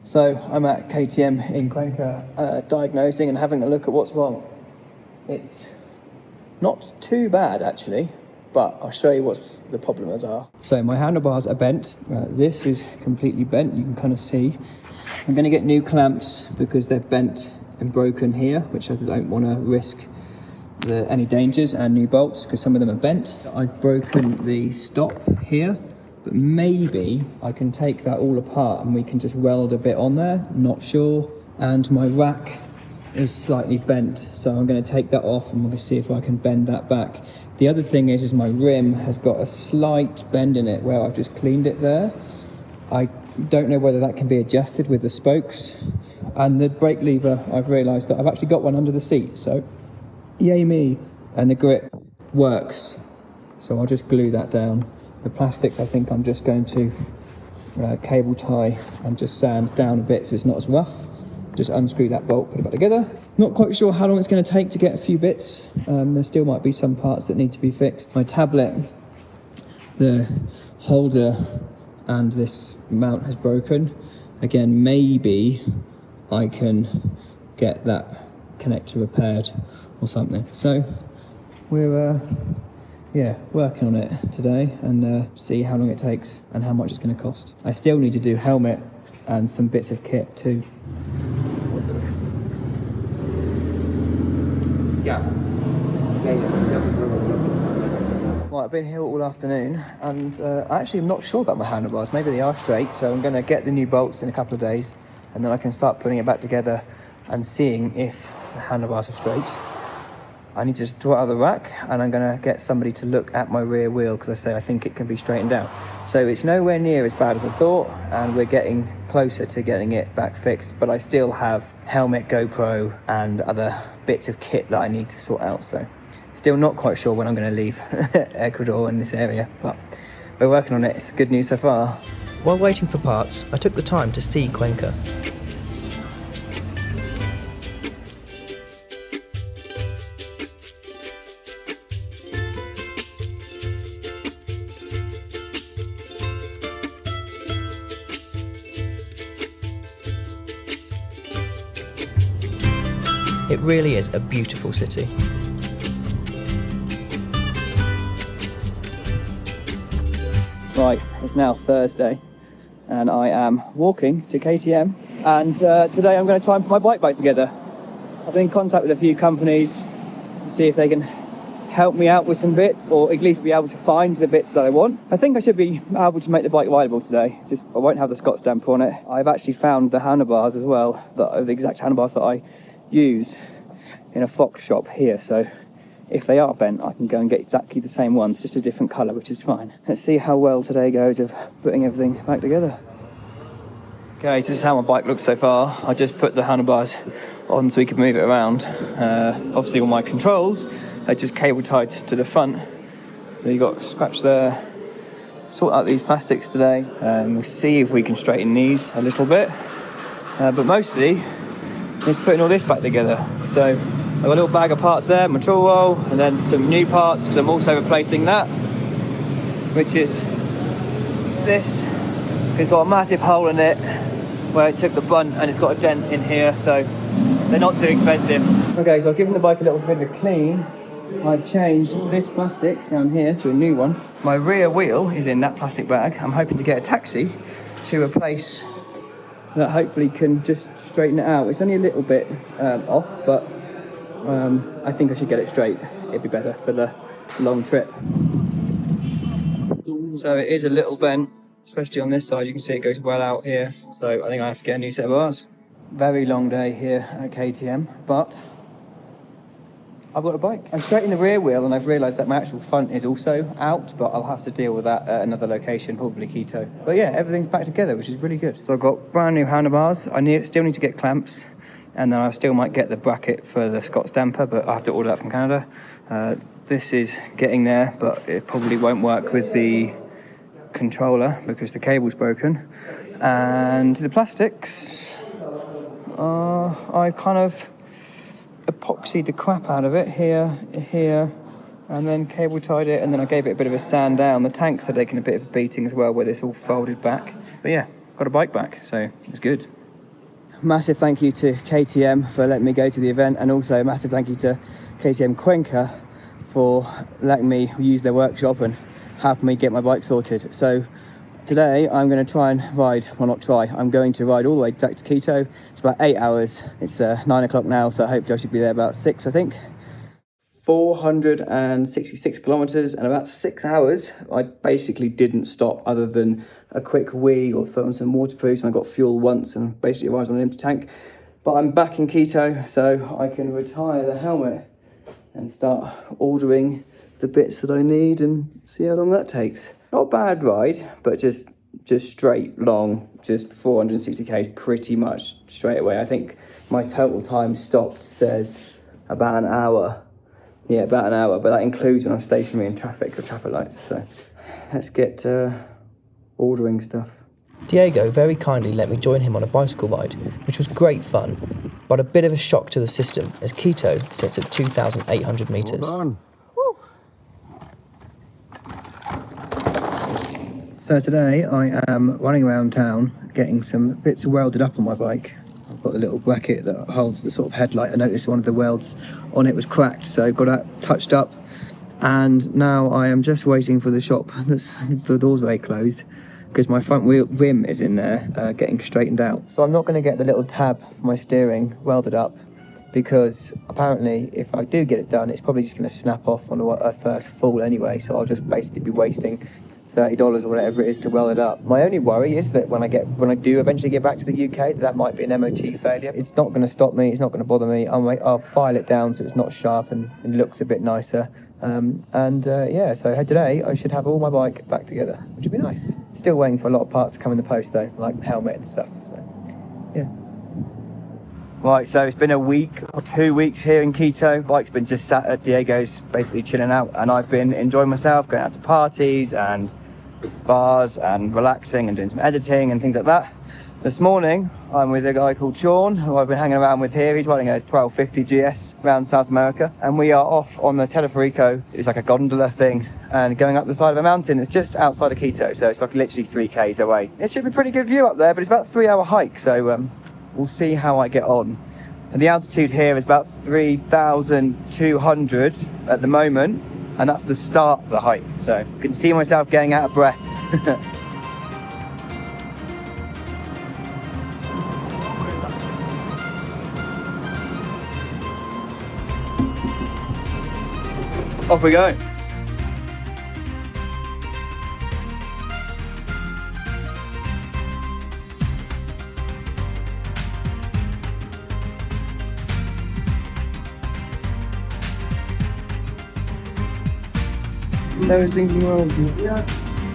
So I'm at KTM in Cuenca, diagnosing and having a look at what's wrong. It's not too bad actually, but I'll show you what the problems are. So my handlebars are bent. This is completely bent, you can kind of see. I'm going to get new clamps because they're bent and broken here, which I don't want to risk any dangers, and new bolts because some of them are bent. I've broken the stop here, but maybe I can take that all apart and we can just weld a bit on there, not sure. And my rack is slightly bent, so I'm going to take that off and we're going to see if I can bend that back. The other thing is my rim has got a slight bend in it where I've just cleaned it there. I don't know whether that can be adjusted with the spokes. And the brake lever, I've realised that I've actually got one under the seat, so yay me. And the grip works, so I'll just glue that down. The plastics, I think I'm just going to cable tie and just sand down a bit so it's not as rough. Just unscrew that bolt, put it back together. Not quite sure how long it's going to take to get a few bits. There still might be some parts that need to be fixed. My tablet, the holder and this mount has broken. Again, maybe I can get that connector repaired or something. So we're working on it today and see how long it takes and how much it's going to cost. I still need to do helmet and some bits of kit too. Right, I've been here all afternoon and actually I'm not sure about my handlebars. Maybe they are straight, so I'm going to get the new bolts in a couple of days and then I can start putting it back together and seeing if the handlebars are straight. I need to draw out of the rack and I'm going to get somebody to look at my rear wheel because I think it can be straightened out. So it's nowhere near as bad as I thought and we're getting closer to getting it back fixed, but I still have helmet, GoPro and other bits of kit that I need to sort out. So still not quite sure when I'm going to leave Ecuador in this area, but we're working on it. It's good news so far. While waiting for parts, I took the time to see Cuenca. It really is a beautiful city. Right, it's now Thursday and I am walking to KTM and today I'm going to try and put my bike back together. I've been in contact with a few companies to see if they can help me out with some bits or at least be able to find the bits that I want. I think I should be able to make the bike rideable today, just I won't have the Scotch damper on it. I've actually found the handlebars as well, the exact handlebars that I use in a Fox shop here, so if they are bent I can go and get exactly the same ones, just a different colour, which is fine. Let's see how well today goes of putting everything back together. Okay, so this is how my bike looks so far. I just put the handlebars on so we can move it around. Obviously all my controls are just cable tied to the front, so you've got a scratch there. Sort out these plastics today and we'll see if we can straighten these a little bit, but mostly it's putting all this back together. So I've got a little bag of parts there, my tool roll, and then some new parts because I'm also replacing that, which is this. It's got a massive hole in it where it took the brunt and it's got a dent in here, so they're not too expensive. Okay, so I've given the bike a little bit of a clean. I've changed this plastic down here to a new one. My rear wheel is in that plastic bag. I'm hoping to get a taxi to replace that, hopefully can just straighten it out. It's only a little bit off, but I think I should get it straight. It'd be better for the long trip. So it is a little bent, especially on this side. You can see it goes well out here, so I think I have to get a new set of bars. Very long day here at KTM, but I've got a bike. I've straightened the rear wheel and I've realised that my actual front is also out, but I'll have to deal with that at another location, probably Quito. But yeah, everything's back together, which is really good. So I've got brand new handlebars. I still need to get clamps, and then I still might get the bracket for the Scotch damper, but I have to order that from Canada. This is getting there, but it probably won't work with the controller because the cable's broken. And the plastics, I kind of epoxied the crap out of it here, and then cable tied it, and then I gave it a bit of a sand down. The tanks are taking a bit of a beating as well, where it's all folded back. But yeah, got a bike back, so it's good. Massive thank you to KTM for letting me go to the event, and also a massive thank you to KTM Cuenca for letting me use their workshop and helping me get my bike sorted. So today I'm going to try and ride, well not try, I'm going to ride all the way back to Quito. It's about 8 hours. It's 9 o'clock now, so hopefully I should be there about 6, I think. 466 kilometers and about 6 hours. I basically didn't stop other than a quick wee or throw on some waterproofs, and I got fuel once and basically arrived on an empty tank. But I'm back in Quito, so I can retire the helmet and start ordering the bits that I need and see how long that takes. Not a bad ride, but just straight long, just 460 k's pretty much straight away. I think my total time stopped says about an hour. Yeah, about an hour, but that includes when I'm stationary in traffic or traffic lights. So let's get ordering stuff. Diego very kindly let me join him on a bicycle ride, which was great fun, but a bit of a shock to the system as Quito sits at 2,800 metres. So today I am running around town getting some bits welded up on my bike. I've got a little bracket that holds the sort of headlight. I noticed one of the welds on it was cracked, so got that touched up, and now I am just waiting for the shop. The door's very closed because my front wheel rim is in there getting straightened out. So I'm not going to get the little tab for my steering welded up, because apparently if I do get it done, it's probably just going to snap off on a first fall anyway, so I'll just basically be wasting $30 or whatever it is to weld it up. My only worry is that when I do eventually get back to the UK, that might be an MOT failure. It's not going to stop me, it's not going to bother me. I'll file it down so it's not sharp and it looks a bit nicer. Yeah, so today I should have all my bike back together, which would be nice. Still waiting for a lot of parts to come in the post though, like the helmet and stuff, so yeah. Right, so it's been a week or 2 weeks here in Quito. Bike's been just sat at Diego's, basically chilling out, and I've been enjoying myself, going out to parties and bars and relaxing and doing some editing and things like that. This morning I'm with a guy called Sean, who I've been hanging around with here. He's riding a 1250 GS around South America, and we are off on the Teleferico. It's like a gondola thing, and going up the side of a mountain. It's just outside of Quito, so it's like literally 3 k's away. It should be a pretty good view up there, but it's about a 3-hour hike, so we'll see how I get on. And the altitude here is about 3,200 at the moment, and that's the start of the hike, so I can see myself getting out of breath. Off we go. Those things in the world.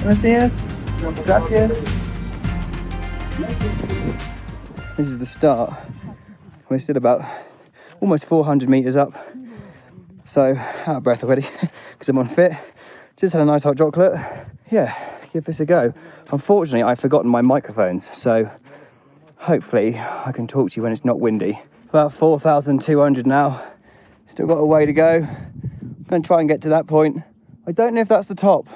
Buenos días. Gracias. This is the start. We're still about almost 400 meters up. So out of breath already because I'm on fit. Just had a nice hot chocolate. Yeah, give this a go. Unfortunately, I've forgotten my microphones, so hopefully I can talk to you when it's not windy. About 4,200 now. Still got a way to go. I'm going to try and get to that point. I don't know if that's the top.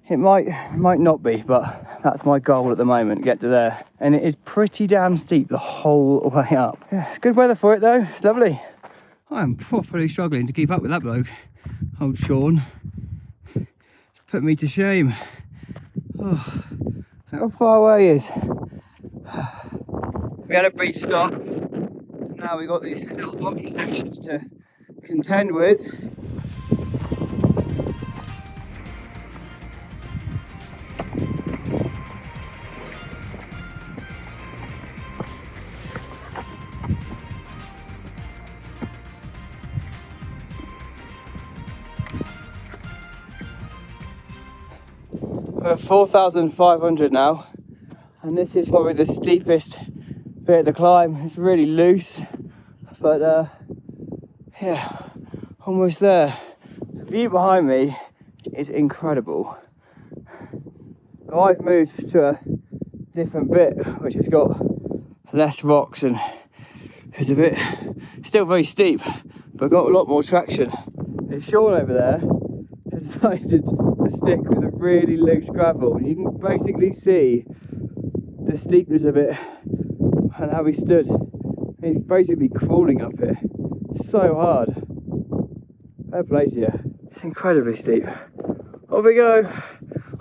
It might not be, but that's my goal at the moment, get to there. And it is pretty damn steep the whole way up. Yeah, it's good weather for it though, it's lovely. I'm properly struggling to keep up with that bloke, old Sean. Put me to shame. Oh, how far away is? We had a brief stop. Now we've got these little rocky sections to contend with. We're at 4,500 now, and this is probably the steepest bit of the climb. It's really loose, but yeah, almost there. The view behind me is incredible. So I've moved to a different bit which has got less rocks and is a bit still very steep, but got a lot more traction. And Sean over there has decided to stick with a really loose gravel, and you can basically see the steepness of it and how he stood. He's basically crawling up it. So hard. Fair play to you. It's incredibly steep. Off we go.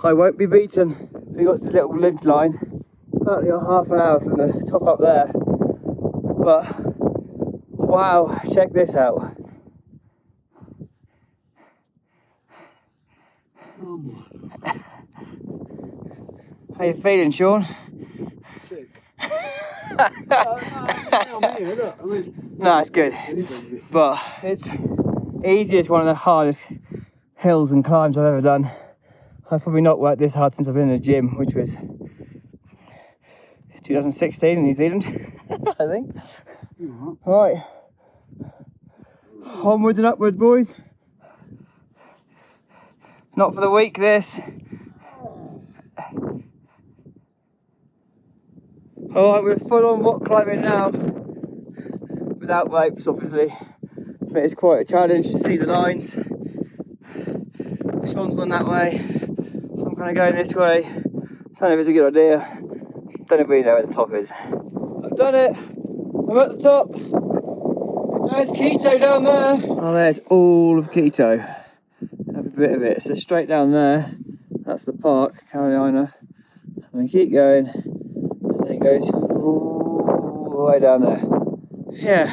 I won't be beaten. We got this little ridge line, about half an hour from the top up there. But wow, check this out. How you feeling, Sean? Sick. No, it's good. But it's easiest, one of the hardest hills and climbs I've ever done. I've probably not worked this hard since I've been in the gym, which was 2016 in New Zealand, I think. Right, onwards and upwards, boys. Not for the weak, this. Alright, we're full on rock climbing now, without ropes obviously, but it's quite a challenge to see the lines. Sean's gone that way, I'm kind of going this way. Don't know if it's a good idea, don't really know where the top is. I've done it, I'm at the top. There's Quito down there. Oh, there's all of Quito. Have a bit of it, so straight down there, that's the park, Carolina. And we keep going. And it goes all the way down there. Yeah,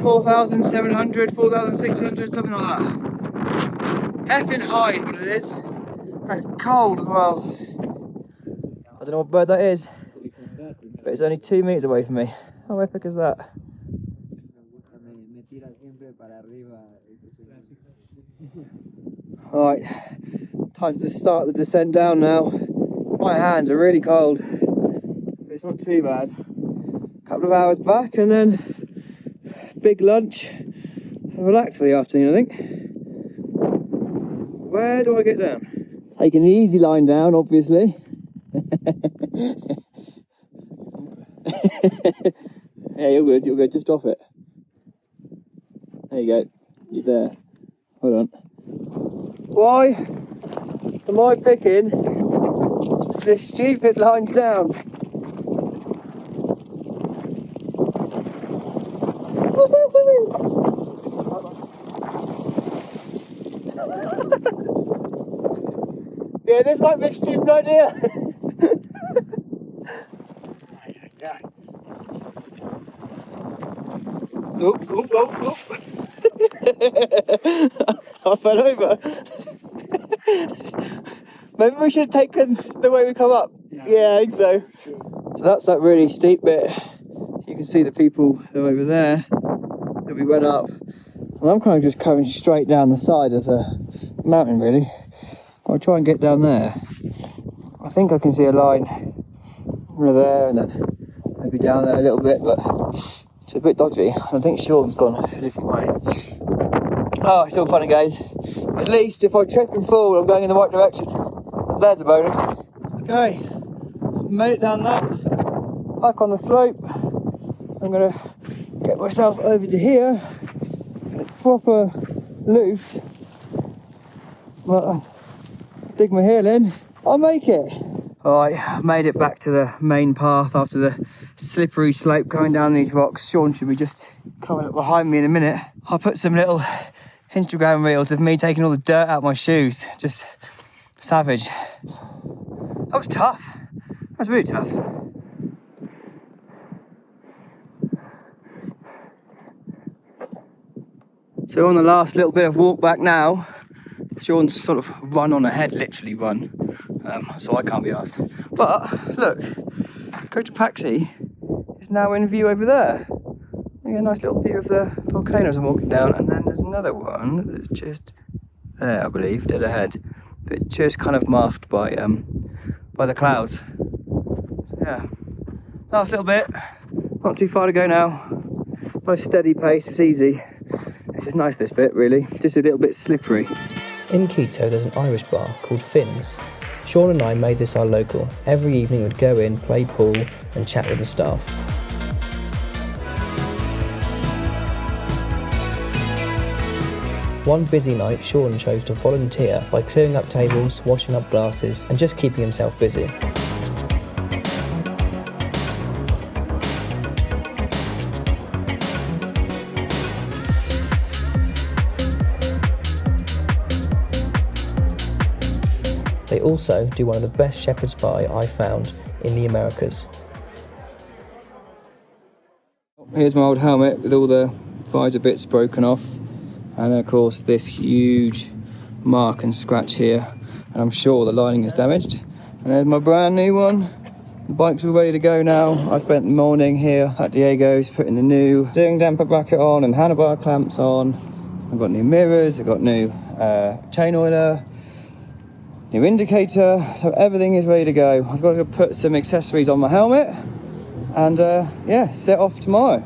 4,700, 4,600, something like that. Effing high is what it is. And it's cold as well. I don't know what bird that is, but it's only 2 meters away from me. How epic is that? Alright, time to start the descent down now. My hands are really cold. It's not too bad. A couple of hours back and then big lunch and relax for the afternoon, I think. Where do I get down? Taking the easy line down, obviously. Yeah, you're good, just off it. There you go, you're there. Hold on. Why am I picking this stupid lines down? Yeah, this might be a stupid idea. Oh. I fell over. Maybe we should have taken the way we come up. Yeah, I think so. So that's that really steep bit. You can see the people that are over there that we went up. And I'm kind of just coming straight down the side of the mountain, really. I'll try and get down there. I think I can see a line over there and then maybe down there a little bit, but it's a bit dodgy. I think Sean's gone a different way. Oh, it's all fun and games. At least if I trip and fall, I'm going in the right direction. So there's a bonus. Okay, made it down that. Back on the slope. I'm gonna get myself over to here. It's proper loose. But dig my heel in. I'll make it. Alright, made it back to the main path after the slippery slope going down these rocks. Sean should be just coming up behind me in a minute. I'll put some little Instagram reels of me taking all the dirt out of my shoes. Just savage. That was tough. That was really tough. So on the last little bit of walk back now, Sean's sort of run on ahead, literally run. So I can't be asked. But look, Cotopaxi is now in view over there. You get a nice little view of the volcanoes I'm walking down, and then there's another one that's just there, I believe, dead ahead, but just kind of masked by the clouds. So yeah, last little bit, not too far to go now. Nice steady pace, it's easy. This is nice, this bit really, just a little bit slippery. In Quito there's an Irish bar called Finn's. Sean and I made this our local. Every evening we'd go in, play pool and chat with the staff. One busy night, Sean chose to volunteer by clearing up tables, washing up glasses and just keeping himself busy. They also do one of the best shepherd's pie I found in the Americas. Here's my old helmet with all the visor bits broken off, and then of course this huge mark and scratch here, and I'm sure the lining is damaged. And there's my brand new one. The bike's all ready to go now. I spent the morning here at Diego's putting the new steering damper bracket on and handlebar clamps on. I've got new mirrors, I've got new chain oiler, new indicator, so everything is ready to go. I've got to put some accessories on my helmet and yeah, set off tomorrow.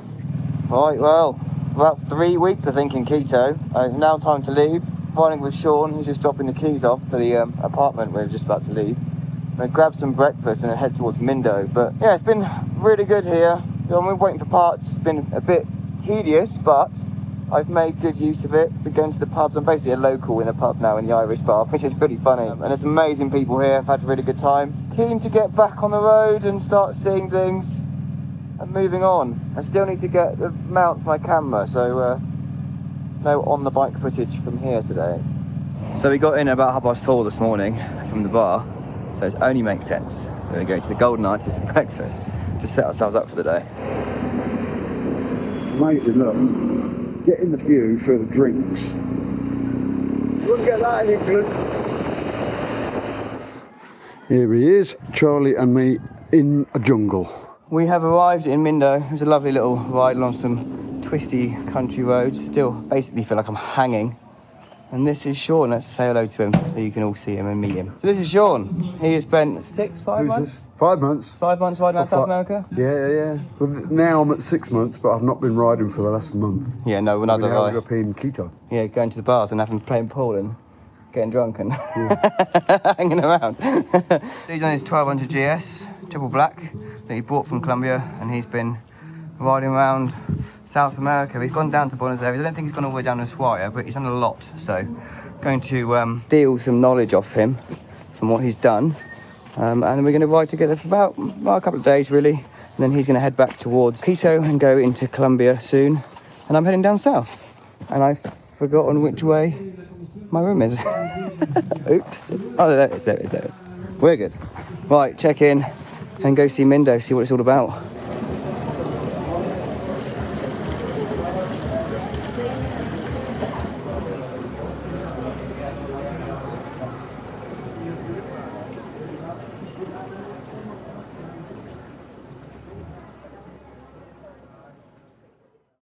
Right, well, about 3 weeks I think in Quito. Now time to leave. Riding with Sean, he's just dropping the keys off for the apartment we're just about to leave. I'm going to grab some breakfast and then head towards Mindo. But yeah, it's been really good here. I'm waiting for parts. It's been a bit tedious, but I've made good use of it. Been going to the pubs. I'm basically a local in the pub now in the Irish bar, which is pretty funny. And there's amazing people here. I've had a really good time. Keen to get back on the road and start seeing things and moving on. I still need to get the mount for my camera, so no on the bike footage from here today. So we got in about 4:30 this morning from the bar, so it only makes sense that we're going to the Golden Artist breakfast to set ourselves up for the day. Amazing, look. Get in the view for the drinks. Look at that in England. Here he is, Charlie and me in a jungle. We have arrived in Mindo. It was a lovely little ride along some twisty country roads. Still basically feel like I'm hanging. And this is Sean. Let's say hello to him so you can all see him and meet him. So this is Sean. He has spent 5 months? This? 5 months. 5 months riding around South America? Yeah. So now I'm at 6 months, but I've not been riding for the last month. Yeah, no, another ride. Up in Quito. Yeah, going to the bars and having playing pool and getting drunk and hanging around. He's on his 1200 GS, triple black, that he bought from Colombia, and he's been riding around South America. He's gone down to Buenos Aires. I don't think he's gone all the way down to Ushuaia, but he's done a lot. So going to steal some knowledge off him from what he's done. And we're going to ride together for about a couple of days really. And then he's going to head back towards Quito and go into Colombia soon. And I'm heading down south. And I've forgotten which way my room is. Oops. Oh, there it is. We're good. Right, check in and go see Mindo, see what it's all about.